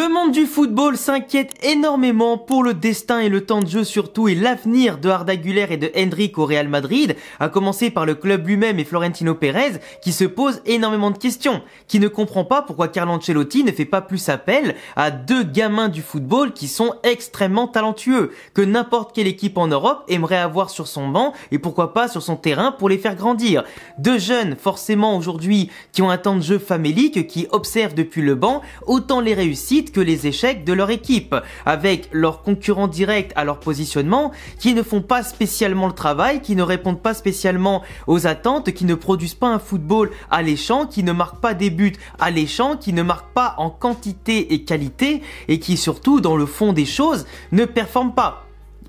Le monde du football s'inquiète énormément pour le destin et le temps de jeu surtout et l'avenir de Arda Güler et de Endrick au Real Madrid, à commencer par le club lui-même et Florentino Pérez qui se pose énormément de questions, qui ne comprend pas pourquoi Carlo Ancelotti ne fait pas plus appel à deux gamins du football qui sont extrêmement talentueux, que n'importe quelle équipe en Europe aimerait avoir sur son banc et pourquoi pas sur son terrain pour les faire grandir. Deux jeunes forcément aujourd'hui qui ont un temps de jeu famélique, qui observent depuis le banc autant les réussites que les échecs de leur équipe, avec leurs concurrents directs à leur positionnement, qui ne font pas spécialement le travail, qui ne répondent pas spécialement aux attentes, qui ne produisent pas un football alléchant, qui ne marquent pas des buts alléchants, qui ne marquent pas en quantité et qualité, et qui surtout, dans le fond des choses, ne performent pas.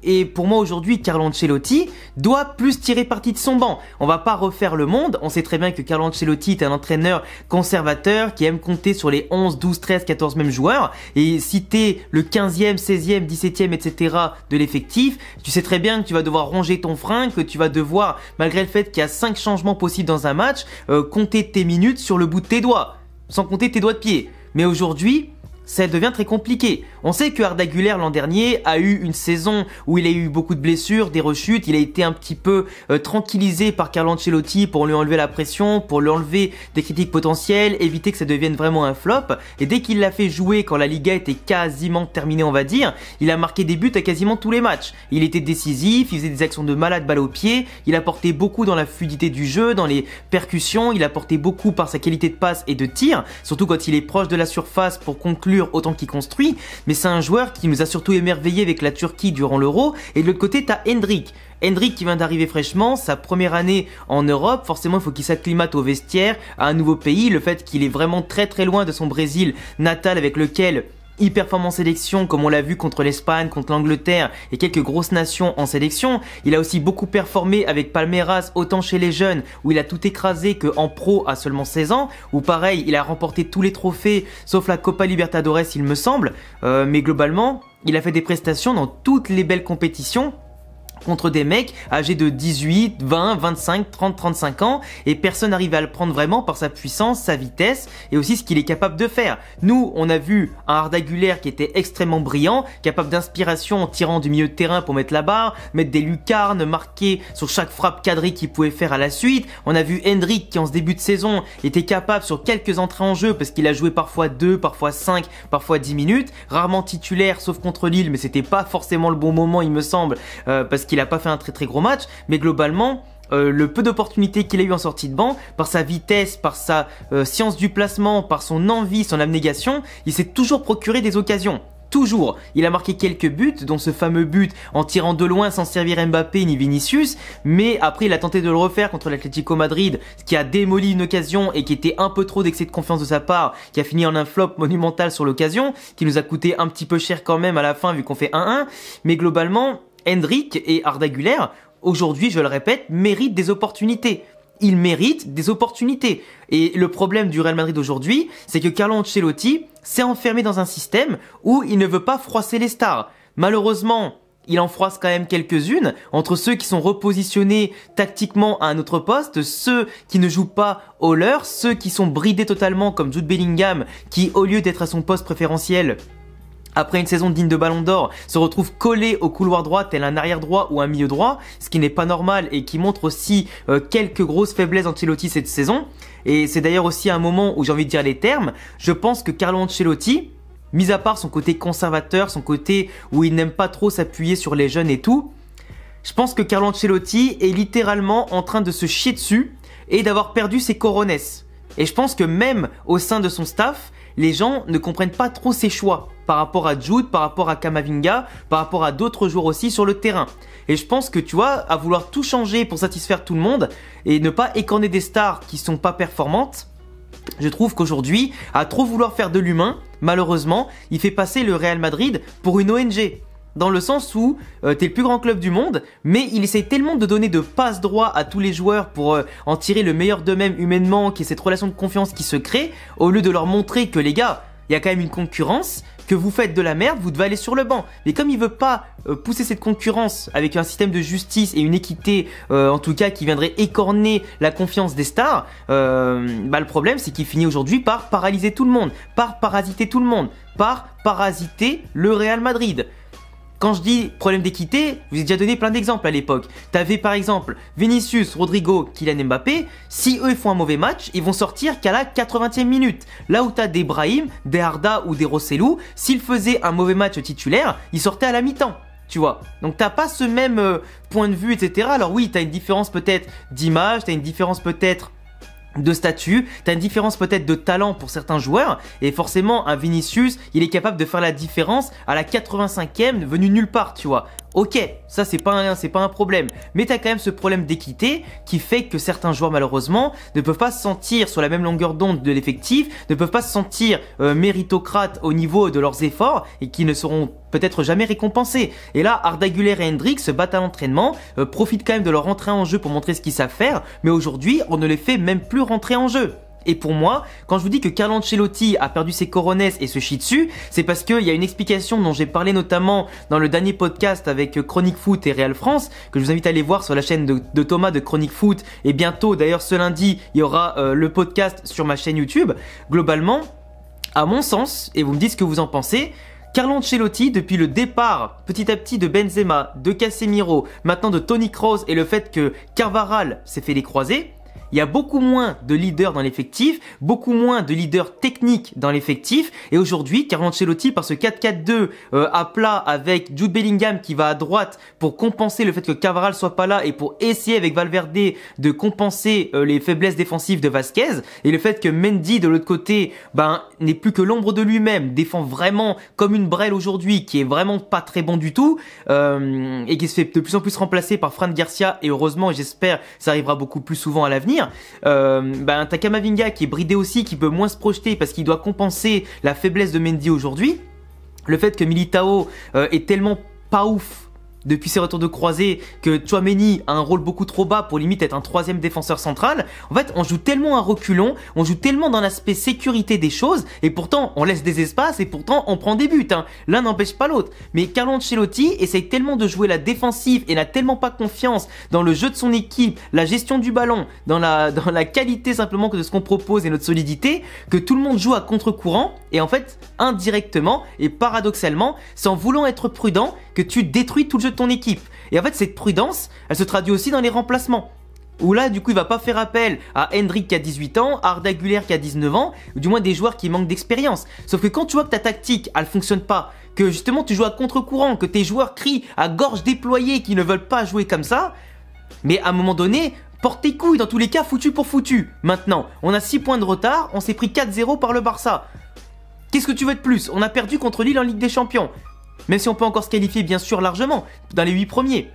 Et pour moi aujourd'hui, Carlo Ancelotti doit plus tirer parti de son banc. On va pas refaire le monde, on sait très bien que Carlo Ancelotti est un entraîneur conservateur qui aime compter sur les 11, 12, 13, 14 mêmes joueurs. Et si t'es le 15e, 16e, 17e, etc. de l'effectif, tu sais très bien que tu vas devoir ronger ton frein, que tu vas devoir, malgré le fait qu'il y a 5 changements possibles dans un match, compter tes minutes sur le bout de tes doigts, sans compter tes doigts de pied. Mais aujourd'hui, ça devient très compliqué. On sait que Arda Güler l'an dernier a eu une saison où il a eu beaucoup de blessures, des rechutes, il a été un petit peu tranquillisé par Carlo Ancelotti pour lui enlever la pression, pour lui enlever des critiques potentielles, éviter que ça devienne vraiment un flop. Et dès qu'il l'a fait jouer quand la Liga était quasiment terminée on va dire, il a marqué des buts à quasiment tous les matchs. Il était décisif, il faisait des actions de malade balle au pied, il apportait beaucoup dans la fluidité du jeu, dans les percussions, il apportait beaucoup par sa qualité de passe et de tir, surtout quand il est proche de la surface pour conclure autant qu'il construit, mais c'est un joueur qui nous a surtout émerveillé avec la Turquie durant l'Euro. Et de l'autre côté t'as Endrick qui vient d'arriver fraîchement, sa première année en Europe, forcément il faut qu'il s'acclimate au vestiaire, à un nouveau pays, le fait qu'il est vraiment très très loin de son Brésil natal avec lequel il performe en sélection comme on l'a vu contre l'Espagne, contre l'Angleterre et quelques grosses nations en sélection. Il a aussi beaucoup performé avec Palmeiras autant chez les jeunes où il a tout écrasé qu'en pro à seulement 16 ans où pareil il a remporté tous les trophées sauf la Copa Libertadores il me semble, mais globalement il a fait des prestations dans toutes les belles compétitions contre des mecs âgés de 18, 20, 25, 30, 35 ans et personne n'arrive à le prendre vraiment par sa puissance, sa vitesse et aussi ce qu'il est capable de faire. Nous, on a vu un Arda Güler qui était extrêmement brillant, capable d'inspiration en tirant du milieu de terrain pour mettre la barre, mettre des lucarnes, marquer sur chaque frappe cadrée qu'il pouvait faire à la suite. On a vu Endrick qui en ce début de saison était capable sur quelques entrées en jeu parce qu'il a joué parfois 2, parfois 5, parfois 10 minutes, rarement titulaire sauf contre Lille mais c'était pas forcément le bon moment il me semble parce qu'il a pas fait un très très gros match, mais globalement le peu d'opportunités qu'il a eu en sortie de banc, par sa vitesse, par sa science du placement, par son envie, son abnégation, il s'est toujours procuré des occasions. Toujours. Il a marqué quelques buts, dont ce fameux but en tirant de loin sans servir Mbappé ni Vinicius, mais après il a tenté de le refaire contre l'Atlético Madrid, ce qui a démoli une occasion et qui était un peu trop d'excès de confiance de sa part, qui a fini en un flop monumental sur l'occasion, qui nous a coûté un petit peu cher quand même à la fin vu qu'on fait 1-1, mais globalement Endrick et Arda Güler, aujourd'hui, je le répète, méritent des opportunités. Ils méritent des opportunités. Et le problème du Real Madrid aujourd'hui, c'est que Carlo Ancelotti s'est enfermé dans un système où il ne veut pas froisser les stars. Malheureusement, il en froisse quand même quelques-unes, entre ceux qui sont repositionnés tactiquement à un autre poste, ceux qui ne jouent pas au leur, ceux qui sont bridés totalement comme Jude Bellingham, qui au lieu d'être à son poste préférentiel, après une saison digne de Ballon d'Or, se retrouve collé au couloir droit tel un arrière droit ou un milieu droit, ce qui n'est pas normal et qui montre aussi quelques grosses faiblesses d'Ancelotti cette saison. Et c'est d'ailleurs aussi un moment où j'ai envie de dire les termes. Je pense que Carlo Ancelotti, mis à part son côté conservateur, son côté où il n'aime pas trop s'appuyer sur les jeunes et tout, je pense que Carlo Ancelotti est littéralement en train de se chier dessus et d'avoir perdu ses cojones. Et je pense que même au sein de son staff, les gens ne comprennent pas trop ses choix par rapport à Jude, par rapport à Camavinga, par rapport à d'autres joueurs aussi sur le terrain. Et je pense que tu vois, à vouloir tout changer pour satisfaire tout le monde et ne pas écorner des stars qui sont pas performantes, je trouve qu'aujourd'hui, à trop vouloir faire de l'humain, malheureusement, il fait passer le Real Madrid pour une ONG. Dans le sens où t'es le plus grand club du monde, mais il essaye tellement de donner de passe droit à tous les joueurs pour en tirer le meilleur d'eux-mêmes humainement, qu'il y ait cette relation de confiance qui se crée, au lieu de leur montrer que les gars, il y a quand même une concurrence, que vous faites de la merde, vous devez aller sur le banc. Mais comme il veut pas pousser cette concurrence avec un système de justice et une équité, en tout cas, qui viendrait écorner la confiance des stars, le problème, c'est qu'il finit aujourd'hui par paralyser tout le monde, par parasiter tout le monde, par parasiter le Real Madrid. Quand je dis problème d'équité, je vous ai déjà donné plein d'exemples à l'époque. T'avais par exemple Vinicius, Rodrigo, Kylian Mbappé. Si eux ils font un mauvais match, ils vont sortir qu'à la 80e minute. Là où t'as des Brahim, des Arda ou des Rossellou, s'ils faisaient un mauvais match titulaire, ils sortaient à la mi-temps. Tu vois, donc t'as pas ce même point de vue, etc. Alors oui, t'as une différence peut-être d'image, t'as une différence peut-être de statut, t'as une différence peut-être de talent pour certains joueurs, et forcément un Vinicius, il est capable de faire la différence à la 85e venu nulle part, tu vois. Ok, ça c'est pas un problème, mais t'as quand même ce problème d'équité qui fait que certains joueurs malheureusement ne peuvent pas se sentir sur la même longueur d'onde de l'effectif, ne peuvent pas se sentir méritocrates au niveau de leurs efforts et qui ne seront peut-être jamais récompensés. Et là, Arda Güler et Endrick se battent à l'entraînement, profitent quand même de leur entrée en jeu pour montrer ce qu'ils savent faire, mais aujourd'hui on ne les fait même plus rentrer en jeu. Et pour moi, quand je vous dis que Carlo Ancelotti a perdu ses coronets et se chie dessus, c'est parce qu'il y a une explication dont j'ai parlé notamment dans le dernier podcast avec Chronique Foot et Real France, que je vous invite à aller voir sur la chaîne de Thomas de Chronique Foot, et bientôt, d'ailleurs ce lundi, il y aura le podcast sur ma chaîne YouTube. Globalement, à mon sens, et vous me dites ce que vous en pensez, Carlo Ancelotti, depuis le départ petit à petit de Benzema, de Casemiro, maintenant de Toni Kroos et le fait que Carvajal s'est fait les croisés, il y a beaucoup moins de leaders dans l'effectif, beaucoup moins de leaders techniques dans l'effectif. Et aujourd'hui, Carlo Ancelotti, par ce 4-4-2 à plat avec Jude Bellingham qui va à droite pour compenser le fait que Carvajal soit pas là et pour essayer avec Valverde de compenser les faiblesses défensives de Vasquez, et le fait que Mendy de l'autre côté n'est plus que l'ombre de lui-même, défend vraiment comme une brêle aujourd'hui, qui est vraiment pas très bon du tout, et qui se fait de plus en plus remplacer par Fran Garcia, et heureusement, et j'espère ça arrivera beaucoup plus souvent à l'avenir. T'as Camavinga qui est bridé aussi, qui peut moins se projeter parce qu'il doit compenser la faiblesse de Mendy aujourd'hui. Le fait que Militao est tellement pas ouf depuis ses retours de croisée que Tchouaméni a un rôle beaucoup trop bas pour limite être un troisième défenseur central. En fait, on joue tellement à reculons, on joue tellement dans l'aspect sécurité des choses, et pourtant on laisse des espaces et pourtant on prend des buts. L'un n'empêche pas l'autre. Mais Carlo Ancelotti essaye tellement de jouer la défensive et n'a tellement pas confiance dans le jeu de son équipe, la gestion du ballon, dans la qualité simplement que de ce qu'on propose et notre solidité, que tout le monde joue à contre-courant, et en fait, indirectement et paradoxalement, sans vouloir être prudent, que tu détruis tout le jeu de ton équipe. Et en fait, cette prudence, elle se traduit aussi dans les remplacements. Où là, du coup, il va pas faire appel à Endrick qui a 18 ans, à Arda Güler qui a 19 ans, ou du moins des joueurs qui manquent d'expérience. Sauf que quand tu vois que ta tactique, elle fonctionne pas, que justement tu joues à contre-courant, que tes joueurs crient à gorge déployée qu'ils ne veulent pas jouer comme ça, mais à un moment donné, porte tes couilles, dans tous les cas, foutu pour foutu. Maintenant, on a 6 points de retard, on s'est pris 4-0 par le Barça. Qu'est-ce que tu veux de plus? On a perdu contre Lille en Ligue des Champions. Même si on peut encore se qualifier bien sûr largement dans les 8 premiers.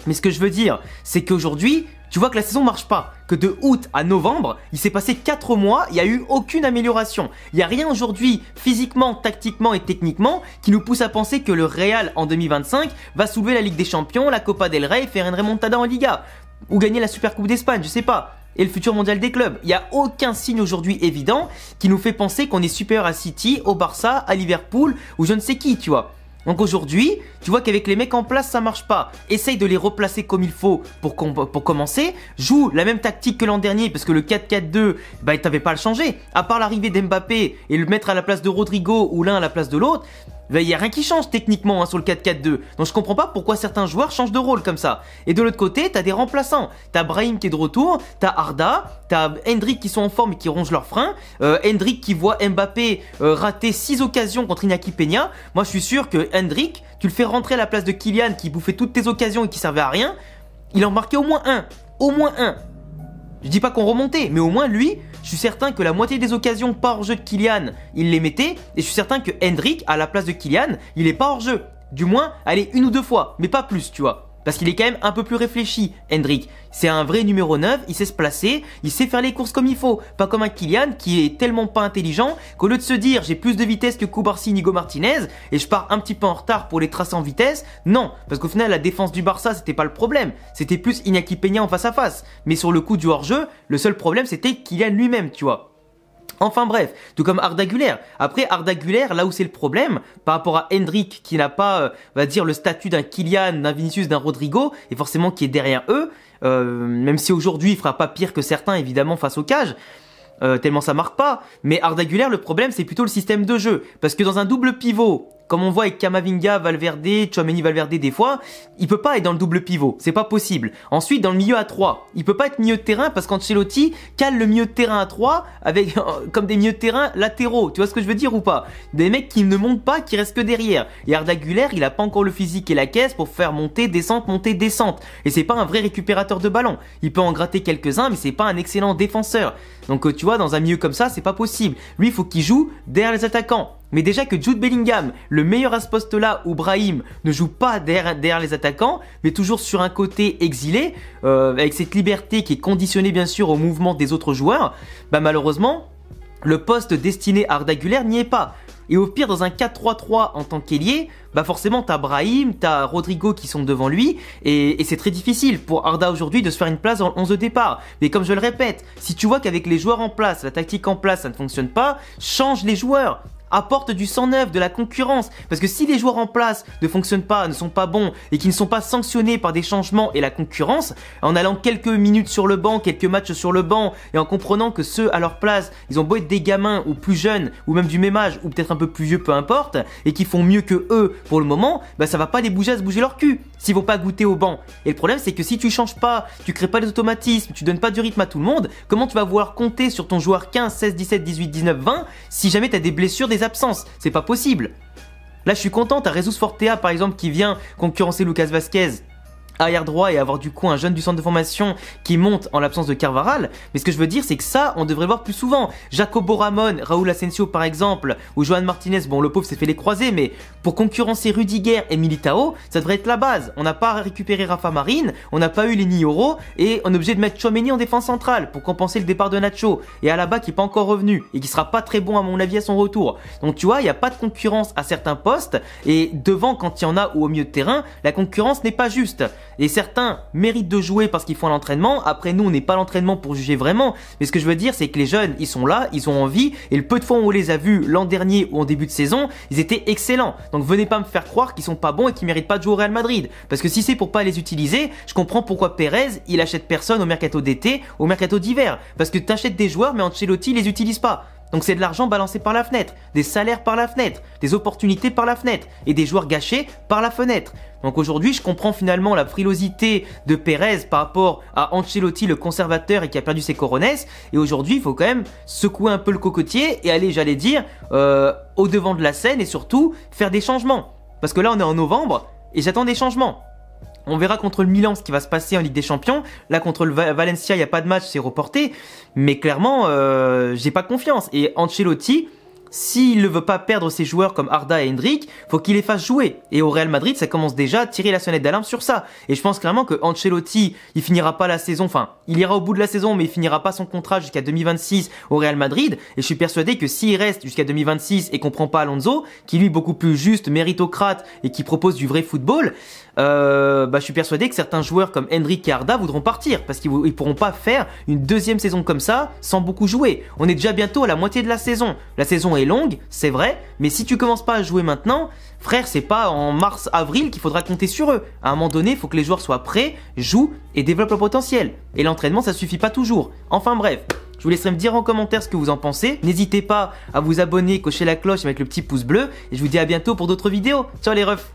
Mais ce que je veux dire, c'est qu'aujourd'hui, tu vois que la saison marche pas. Que de août à novembre, il s'est passé 4 mois, il n'y a eu aucune amélioration. Il n'y a rien aujourd'hui, physiquement, tactiquement et techniquement, qui nous pousse à penser que le Real en 2025 va soulever la Ligue des Champions, la Copa del Rey, faire une remontada en Liga. Ou gagner la Supercoupe d'Espagne, je sais pas. Et le futur mondial des clubs. Il n'y a aucun signe aujourd'hui évident qui nous fait penser qu'on est supérieur à City, au Barça, à Liverpool ou je ne sais qui, tu vois. Donc aujourd'hui, tu vois qu'avec les mecs en place, ça marche pas. Essaye de les replacer comme il faut pour commencer. Joue la même tactique que l'an dernier parce que le 4-4-2, t'avais pas à le changer. À part l'arrivée d'Mbappé et le mettre à la place de Rodrigo ou l'un à la place de l'autre, il n'y a rien qui change techniquement sur le 4-4-2. Donc je comprends pas pourquoi certains joueurs changent de rôle comme ça. Et de l'autre côté, t'as des remplaçants. T'as Brahim qui est de retour, t'as Arda, t'as Endrick qui sont en forme et qui rongent leurs freins. Endrick qui voit Mbappé rater 6 occasions contre Iñaki Peña. Moi je suis sûr que Endrick, tu le fais rentrer à la place de Kylian qui bouffait toutes tes occasions et qui servait à rien. Il en marquait au moins un. Au moins un. Je dis pas qu'on remontait, mais au moins lui, je suis certain que la moitié des occasions pas hors jeu de Kylian, il les mettait, et je suis certain que Endrick, à la place de Kylian, il est pas hors jeu. Du moins, allez, 1 ou 2 fois, mais pas plus, tu vois. Parce qu'il est quand même un peu plus réfléchi, Endrick. C'est un vrai numéro 9, il sait se placer, il sait faire les courses comme il faut. Pas comme un Kylian qui est tellement pas intelligent qu'au lieu de se dire j'ai plus de vitesse que Cubarsí, Nigo Martinez et je pars un petit peu en retard pour les tracer en vitesse, non. Parce qu'au final, la défense du Barça, c'était pas le problème. C'était plus Iñaki Peña en face à face. Mais sur le coup du hors-jeu, le seul problème, c'était Kylian lui-même, tu vois. Enfin bref, tout comme Arda Güler. Après Arda Güler, là où c'est le problème, par rapport à Endrick qui n'a pas, on va dire, le statut d'un Kylian, d'un Vinicius, d'un Rodrigo, et forcément qui est derrière eux, même si aujourd'hui il fera pas pire que certains évidemment face au cage, tellement ça marque pas. Mais Arda Güler, le problème c'est plutôt le système de jeu, parce que dans un double pivot, comme on voit avec Camavinga, Valverde, Tchouaméni, Valverde des fois, il peut pas être dans le double pivot, c'est pas possible. Ensuite, dans le milieu à 3, il peut pas être milieu de terrain parce qu'Ancelotti cale le milieu de terrain à 3 avec comme des milieux de terrain latéraux. Tu vois ce que je veux dire ou pas? Des mecs qui ne montent pas, qui restent que derrière. Et Arda Güler, il a pas encore le physique et la caisse pour faire monter, descente, monter, descente. Et c'est pas un vrai récupérateur de ballon. Il peut en gratter quelques-uns, mais c'est pas un excellent défenseur. Donc tu vois, dans un milieu comme ça, c'est pas possible. Lui, il faut qu'il joue derrière les attaquants. Mais déjà que Jude Bellingham, le meilleur à ce poste-là, ou Brahim, ne joue pas derrière les attaquants, mais toujours sur un côté exilé, avec cette liberté qui est conditionnée bien sûr au mouvement des autres joueurs, bah malheureusement, le poste destiné à Arda Güler n'y est pas. Et au pire, dans un 4-3-3 en tant qu'ailier, bah forcément t'as Brahim, t'as Rodrigo qui sont devant lui, et c'est très difficile pour Arda aujourd'hui de se faire une place dans le 11 de départ. Mais comme je le répète, si tu vois qu'avec les joueurs en place, la tactique en place, ça ne fonctionne pas, change les joueurs. Apporte du sang neuf, de la concurrence. Parce que si les joueurs en place ne fonctionnent pas, ne sont pas bons et qui ne sont pas sanctionnés par des changements et la concurrence, en allant quelques minutes sur le banc, quelques matchs sur le banc et en comprenant que ceux à leur place, ils ont beau être des gamins ou plus jeunes ou même du même âge ou peut-être un peu plus vieux, peu importe, et qui font mieux que eux pour le moment, bah ça va pas les bouger à se bouger leur cul s'ils vont pas goûter au banc. Et le problème c'est que si tu changes pas, tu crées pas les automatismes, tu donnes pas du rythme à tout le monde, comment tu vas vouloir compter sur ton joueur 15, 16, 17, 18, 19, 20 si jamais tu as des blessures, des absences? C'est pas possible. Là je suis content, t'as Jesus Fortea par exemple qui vient concurrencer Lucas Vazquez arrière droit et avoir du coup un jeune du centre de formation qui monte en l'absence de Carvajal. Mais ce que je veux dire c'est que ça on devrait voir plus souvent. Jacobo Ramon, Raúl Asensio par exemple, ou Joan Martinez, bon le pauvre s'est fait les croiser, mais pour concurrencer Rudiger et Militao, ça devrait être la base. On n'a pas récupéré Rafa Marine, on n'a pas eu les Nioro et on est obligé de mettre Tchouaméni en défense centrale pour compenser le départ de Nacho et Alaba qui est pas encore revenu et qui sera pas très bon à mon avis à son retour. Donc tu vois, il n'y a pas de concurrence à certains postes et devant quand il y en a ou au milieu de terrain, la concurrence n'est pas juste. Et certains méritent de jouer parce qu'ils font l'entraînement. Après nous, on n'est pas l'entraînement pour juger vraiment. Mais ce que je veux dire, c'est que les jeunes, ils sont là, ils ont envie. Et le peu de fois où on les a vus l'an dernier ou en début de saison, ils étaient excellents. Donc venez pas me faire croire qu'ils sont pas bons et qu'ils méritent pas de jouer au Real Madrid. Parce que si c'est pour pas les utiliser, je comprends pourquoi Pérez, il achète personne au mercato d'été, au mercato d'hiver. Parce que t'achètes des joueurs, mais Ancelotti les utilise pas. Donc c'est de l'argent balancé par la fenêtre, des salaires par la fenêtre, des opportunités par la fenêtre et des joueurs gâchés par la fenêtre. Donc aujourd'hui, je comprends finalement la frilosité de Pérez par rapport à Ancelotti, le conservateur et qui a perdu ses coronets. Et aujourd'hui, il faut quand même secouer un peu le cocotier et aller, j'allais dire, au devant de la scène et surtout faire des changements. Parce que là, on est en novembre et j'attends des changements. On verra contre le Milan ce qui va se passer en Ligue des Champions. Là, contre le Valencia, il n'y a pas de match, c'est reporté. Mais clairement, j'ai pas confiance. Et Ancelotti, s'il ne veut pas perdre ses joueurs comme Arda et Endrick, faut qu'il les fasse jouer. Et au Real Madrid, ça commence déjà à tirer la sonnette d'alarme sur ça. Et je pense clairement que Ancelotti, il finira pas la saison, enfin, il ira au bout de la saison, mais il finira pas son contrat jusqu'à 2026 au Real Madrid. Et je suis persuadé que s'il reste jusqu'à 2026 et qu'on prend pas Alonso, qui lui est beaucoup plus juste, méritocrate et qui propose du vrai football, je suis persuadé que certains joueurs comme Endrick et Arda voudront partir parce qu'ils pourront pas faire une deuxième saison comme ça sans beaucoup jouer. On est déjà bientôt à la moitié de la saison. La saison est longue, c'est vrai, mais si tu commences pas à jouer maintenant, frère, c'est pas en mars-avril qu'il faudra compter sur eux. À un moment donné, il faut que les joueurs soient prêts, jouent et développent leur potentiel. Et l'entraînement, ça suffit pas toujours. Enfin bref. Je vous laisserai me dire en commentaire ce que vous en pensez. N'hésitez pas à vous abonner, cocher la cloche avec le petit pouce bleu. Et je vous dis à bientôt pour d'autres vidéos. Ciao les refs!